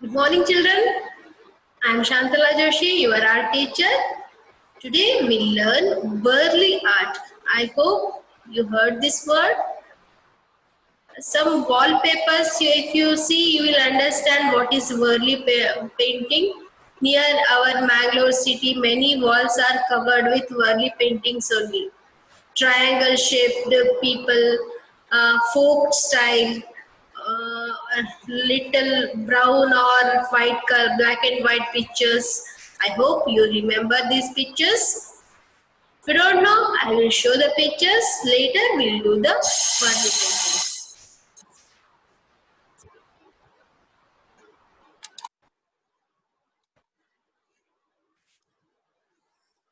Good morning, children. I am Shantala Joshi, your art teacher. Today we learn Burli art. I hope you heard this word. Some wallpapers, if you see, you will understand what is Burli painting. Near our Mangalore city, many walls are covered with Burli paintings only. Triangle shaped people, folk style, little brown or white color, black and white pictures. I hope you remember these pictures. If you don't know, I will show the pictures. Later, we'll do the Varli paintings.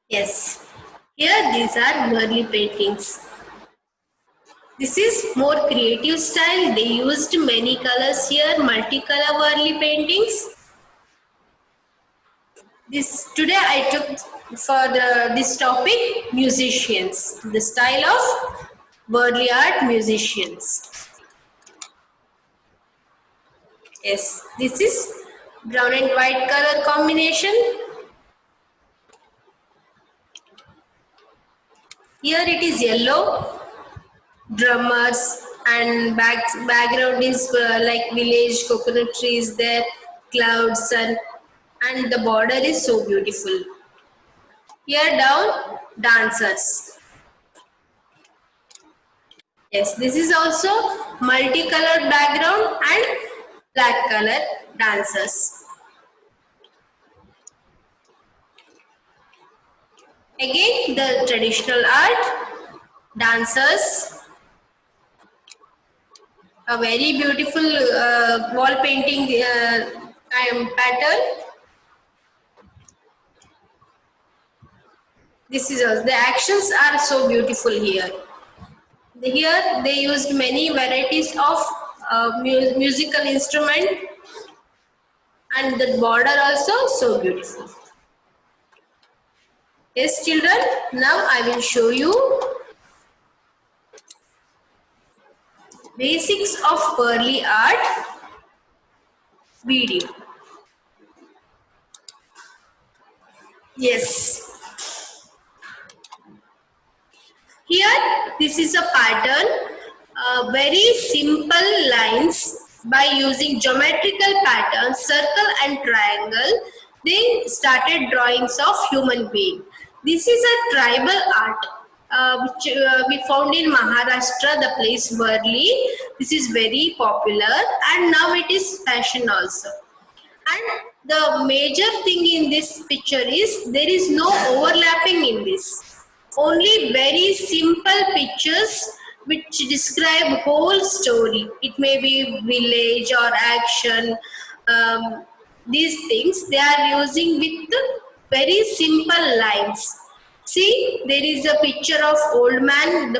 Yes, here these are Varli paintings. This is more creative style. They used many colors here, multicolor Varli paintings. Today I took for this topic musicians, the style of Burli art musicians. Yes, this is brown and white color combination. Here it is yellow, drummers, and background is like village, coconut trees there, clouds, and the border is so beautiful. Here down, dancers. Yes, this is also multicolored background and black color dancers. Again, the traditional art, dancers, a very beautiful wall painting pattern. This is also, the actions are so beautiful here. Here they used many varieties of musical instrument, and the border also so beautiful. Yes, children, now I will show you basics of Burli art video. Yes. Here, this is a pattern, very simple lines by using geometrical patterns, circle and triangle. They started drawings of human being. This is a tribal art which we found in Maharashtra, the place Burli. This is very popular and now it is fashion also. And the major thing in this picture is there is no overlapping in this. Only very simple pictures which describe whole story. It may be village or action. These things they are using with very simple lines. See, there is a picture of old man.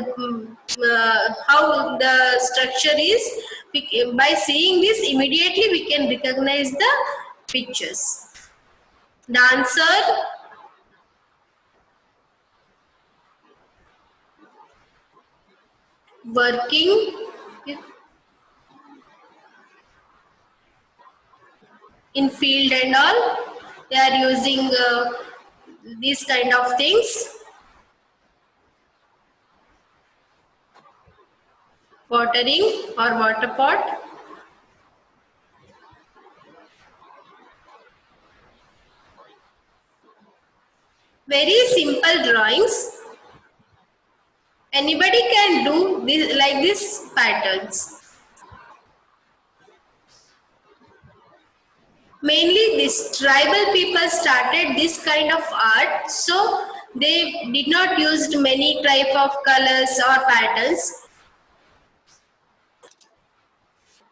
How the structure is. By seeing this, immediately we can recognize the pictures. Dancer, working in field and all. They are using these kind of things. Watering or water pot. Very simple drawings. Anybody can do this like this patterns. Mainly this tribal people started this kind of art, so they did not use many type of colors or patterns.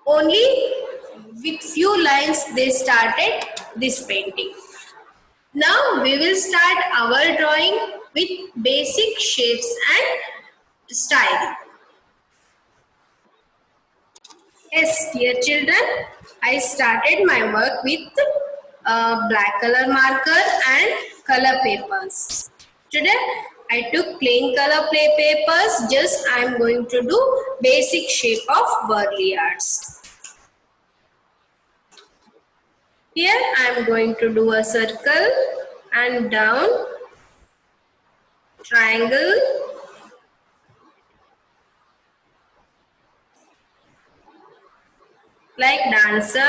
Only with few lines they started this painting. Now we will start our drawing with basic shapes and style. Yes, dear children, I started my work with black color marker and color papers. Today I took plain color papers, just I am going to do basic shape of Burli arts. Here I am going to do a circle and down, triangle, like dancer.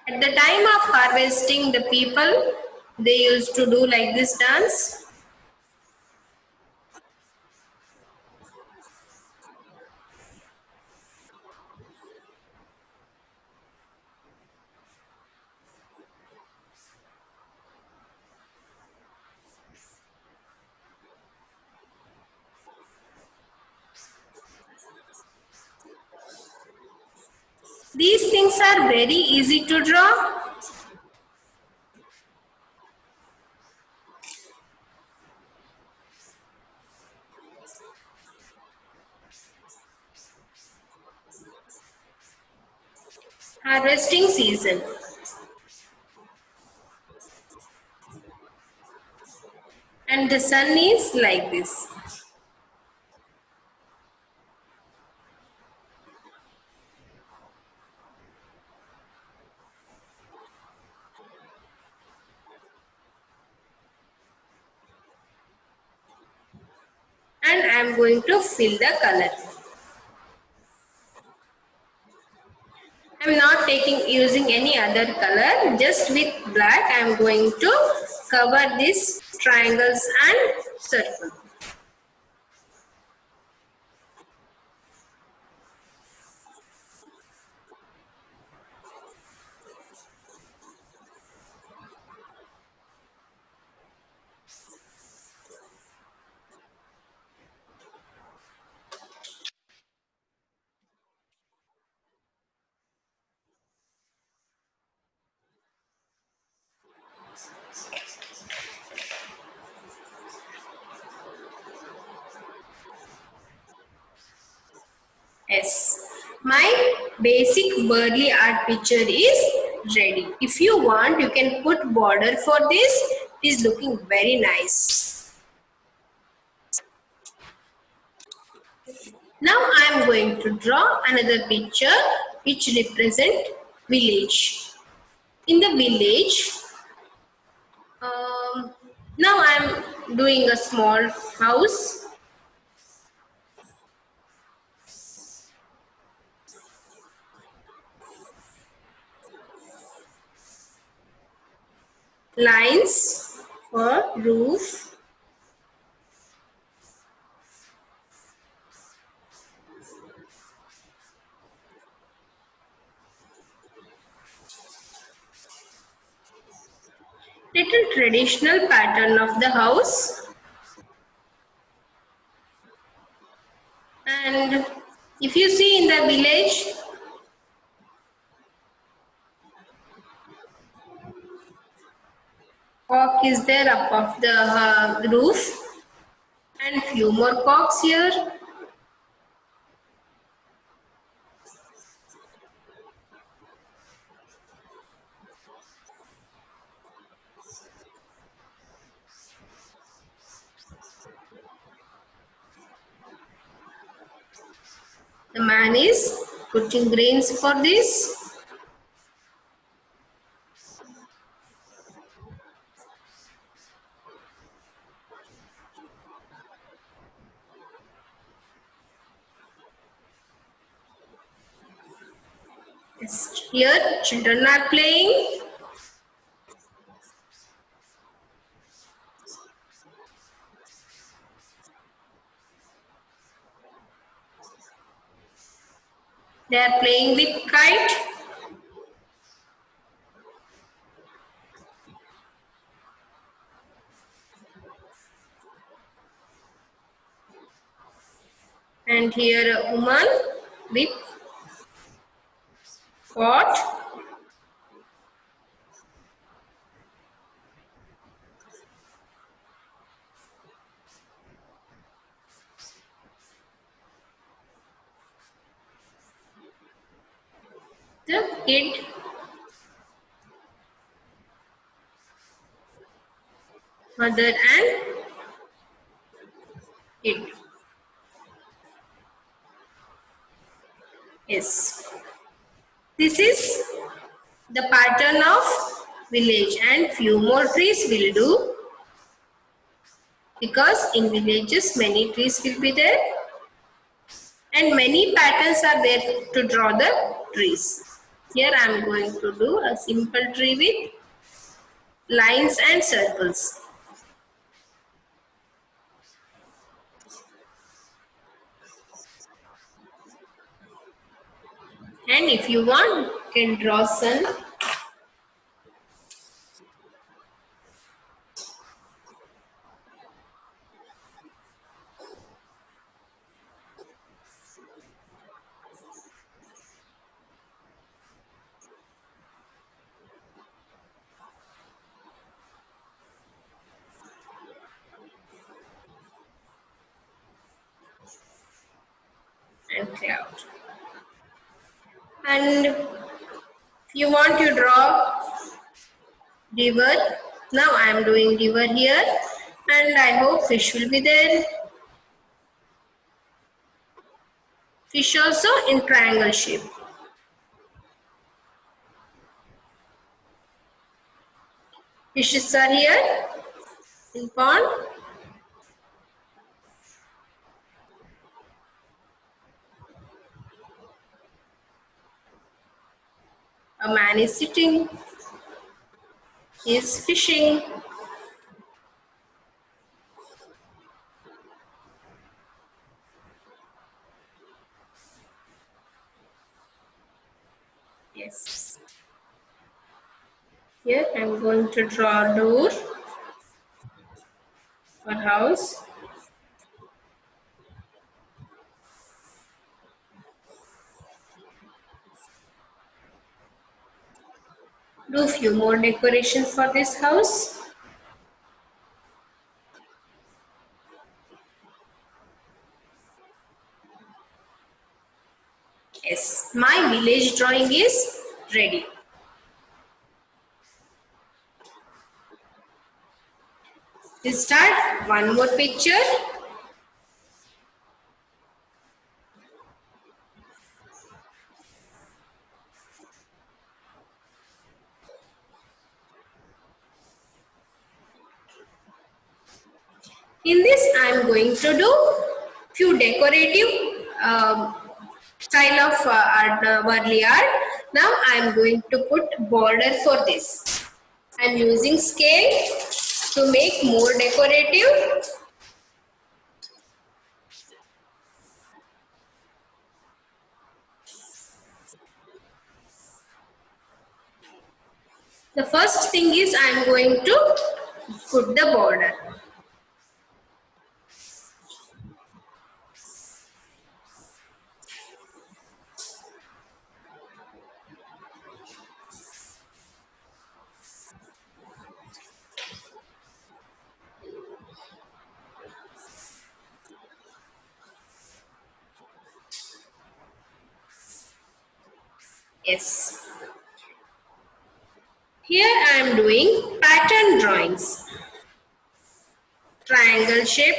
At the time of harvesting, the people, they used to do like this dance. These things are very easy to draw. Harvesting season. And the sun is like this. And I am going to fill the color. I am not using any other color, just with black I am going to cover these triangles and circle. Yes, my basic Burli art picture is ready. If you want, you can put border for this. It is looking very nice. Now I am going to draw another picture which represent village. In the village, um, now I am doing a small house. Lines for roof. Little traditional pattern of the house. And if you see in the village, cock is there up of the roof and few more cocks here. The man is putting grains for this. Yes. Here children are playing. They are playing with kite. And here a woman with pot. The kid mother and it. Yes. This is the pattern of village, and few more trees will do, because in villages many trees will be there and many patterns are there to draw the trees. Here I am going to do a simple tree with lines and circles. And if you want, you can draw sun. And cloud. And if you want to draw river, now I am doing river here, and I hope fish will be there. Fish also in triangle shape. Fishes are here in pond. A man is sitting. He is fishing. Yes. Here I am going to draw a door or house. Do few more decoration for this house. Yes, my village drawing is ready. We start one more picture. In this, I am going to do few decorative style of art, Varli art. Now I am going to put border for this. I am using scale to make more decorative. The first thing is I am going to put the border. Yes. Here I am doing pattern drawings. Triangle shape.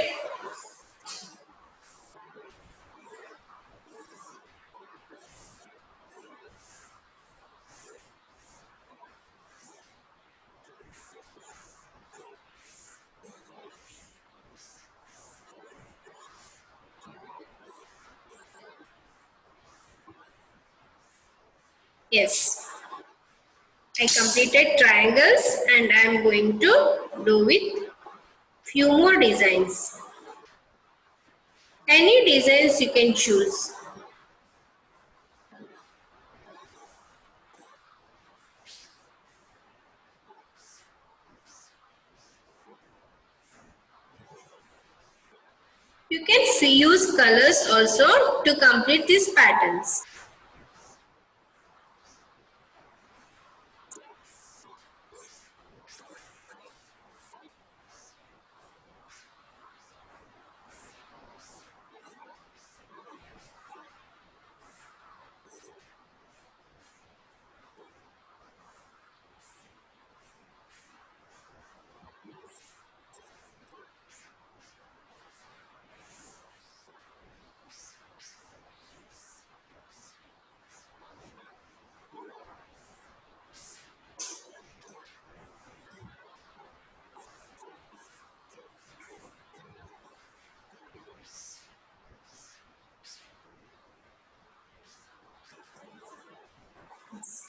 Yes. I completed triangles and I am going to do with few more designs. Any designs you can choose. You can use colors also to complete these patterns.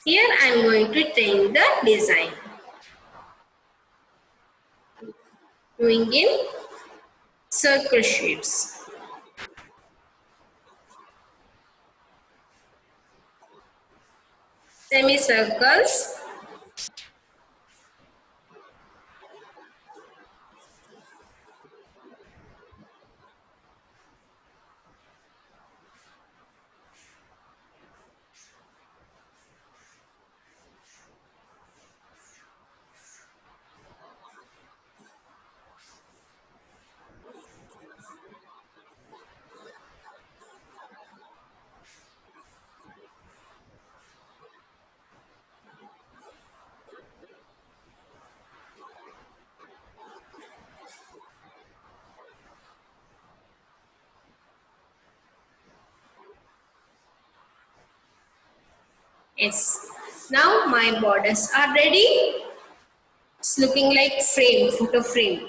Here I am going to change the design. Doing in circle shapes. Semicircles. Yes. Now my borders are ready. It's looking like frame, photo frame.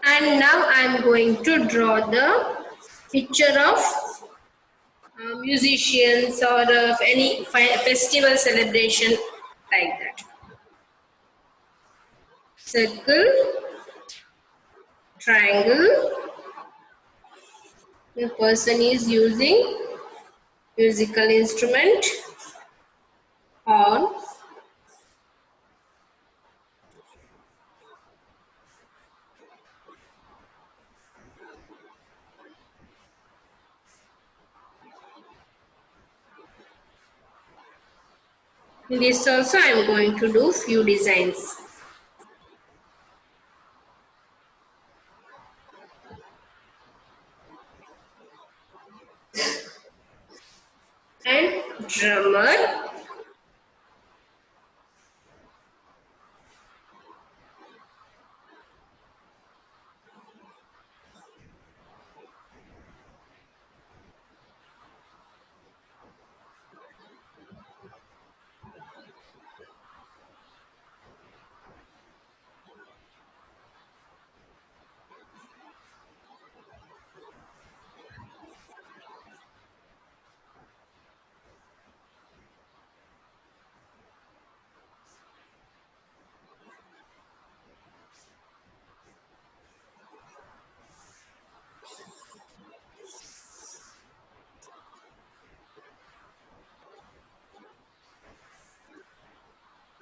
And now I am going to draw the picture of musicians or of any festival celebration like that. Circle, triangle. The person is using musical instrument, horn. In this also I am going to do few designs. And drummer.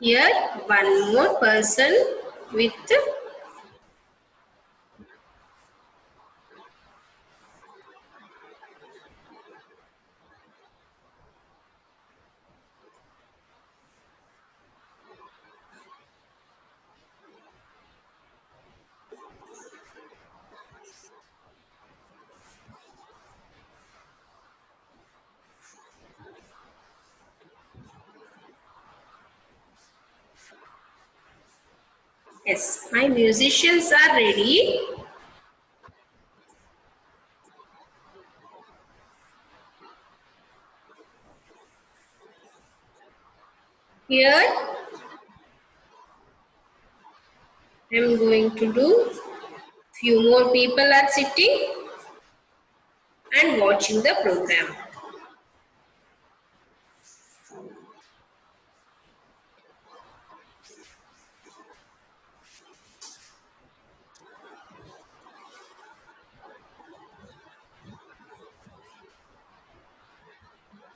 Here one more person with, yes, my musicians are ready. Here I am going to do few more people are sitting and watching the program.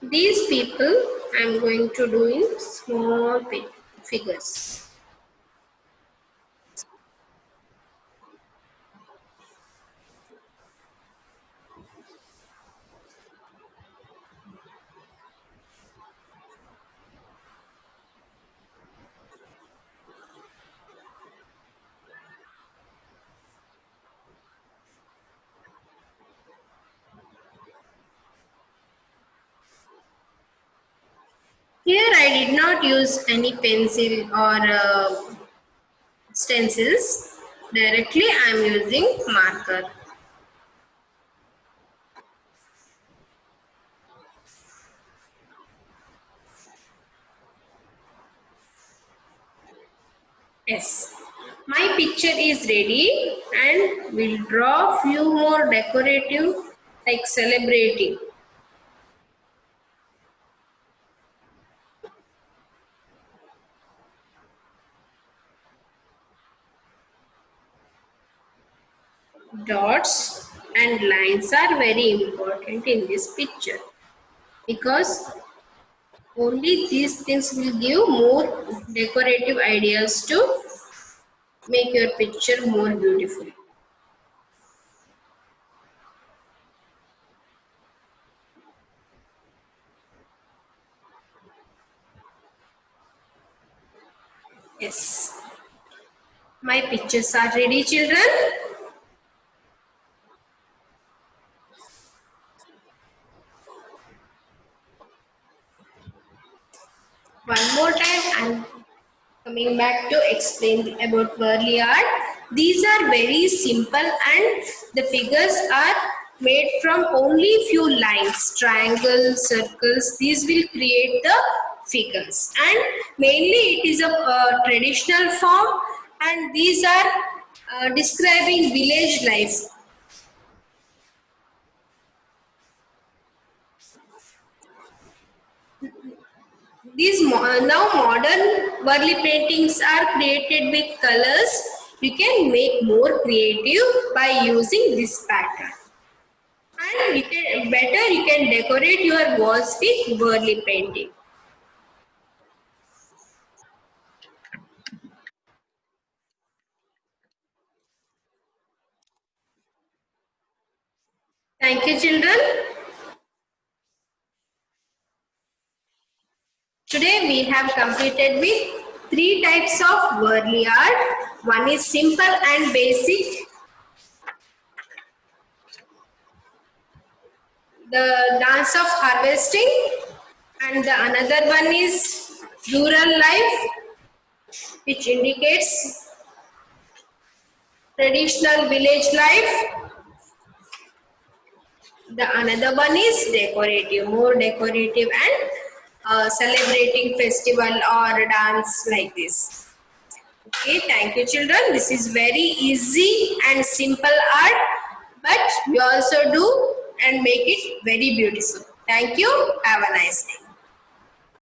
These people I am going to do in small figures. Here I did not use any pencil or stencils. Directly I am using marker. Yes, my picture is ready and we'll draw few more decorative like celebrating. Dots and lines are very important in this picture because only these things will give more decorative ideas to make your picture more beautiful. Yes. My pictures are ready, children. One more time, I'm coming back to explain about Worley art. These are very simple and the figures are made from only few lines, triangles, circles. These will create the figures and mainly it is a traditional form and these are describing village life. Now modern Varli paintings are created with colors. You can make more creative by using this pattern. And you can decorate your walls with Varli painting. Thank you, children. Today we have completed with three types of Varli art. One is simple and basic. The dance of harvesting, and the another one is rural life, which indicates traditional village life. The another one is decorative, more decorative and celebrating festival or dance like this. Okay, thank you, children. This is very easy and simple art, but you also do and make it very beautiful. Thank you. Have a nice day.